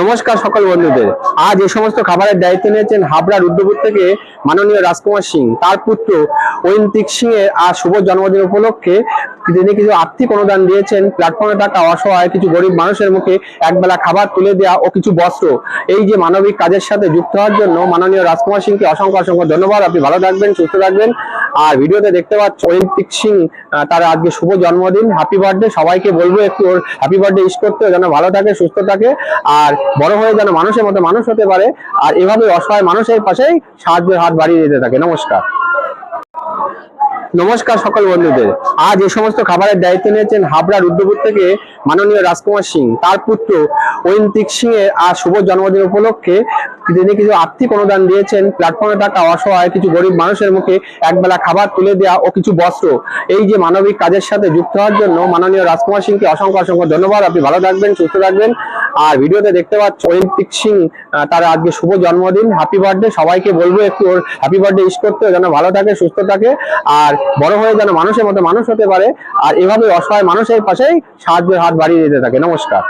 নমস্কার সকল বন্ধুদের। আজ এই সমস্ত খাবারের দায়িত্ব নিয়েছেন হাবড়া রুদ্রপুর থেকে মাননীয় রাজকুমার সিং। তার পুত্র ঐন্তিক সিং এর আজ শুভ জন্মদিন উপলক্ষে তিনি কিছু আর্থিক অনুদান দিয়েছেন। প্ল্যাটফর্মে থাকা অসহায় কিছু গরিব মানুষের মুখে একবেলা খাবার তুলে দেওয়া ও কিছু বস্ত্র। এই যে মানবিক কাজের সাথে যুক্ত হওয়ার জন্য মাননীয় রাজকুমার সিংকে অসংখ্য অসংখ্য ধন্যবাদ। আপনি ভালো থাকবেন, সুস্থ থাকবেন। আর ভিডিওতে দেখতে পাচ্ছেন ঐন্তিক সিং, তার আজকে শুভ জন্মদিন, হ্যাপি বার্থডে। সবাইকে বলবো একটু ওর হ্যাপি বার্থডে উইশ করতে, যেন ভালো থাকে, সুস্থ থাকে, আর বড় হয়ে যেন মানুষের মতো মানুষ হতে পারে, আর এভাবে অসহায় মানুষের পাশেই সাহায্যের হাত বাড়িয়ে দিতে থাকে। নমস্কার। নমস্কার সকল বন্ধুদের। আজ এই সমস্ত খাবারের দায়িত্ব নিয়েছেন হাবড়া রুদ্রপুর থেকে মাননীয় রাজকুমার সিং। তার পুত্র ঐন্তিক সিং এর আজ শুভ জন্মদিন উপলক্ষে তিনি কিছু আর্থিক অনুদান দিয়েছেন। প্ল্যাটফর্মে থাকা অসহায় কিছু গরিব মানুষের মুখে একবেলা খাবার তুলে দেওয়া ও কিছু বস্ত্র। এই যে মানবিক কাজের সাথে যুক্ত হওয়ার জন্য মাননীয় রাজকুমার সিংকে অসংখ্য অসংখ্য ধন্যবাদ। আপনি ভালো থাকবেন, সুস্থ থাকবেন। আর ভিডিওতে দেখতে পাচ্ছেন ঐন্তিক সিং, তার আজকে শুভ জন্মদিন, হ্যাপি বার্থডে। সবাইকে বলবো একটু ওর হ্যাপি বার্থডে উইশ করতে, যেন ভালো থাকে, সুস্থ থাকে, আর বড় হয়ে যেন মানুষের মতো মানুষ হতে পারে, আর এভাবে অসহায় মানুষের পাশেই সাহায্যের হাত বাড়িয়ে দিতে থাকে। নমস্কার।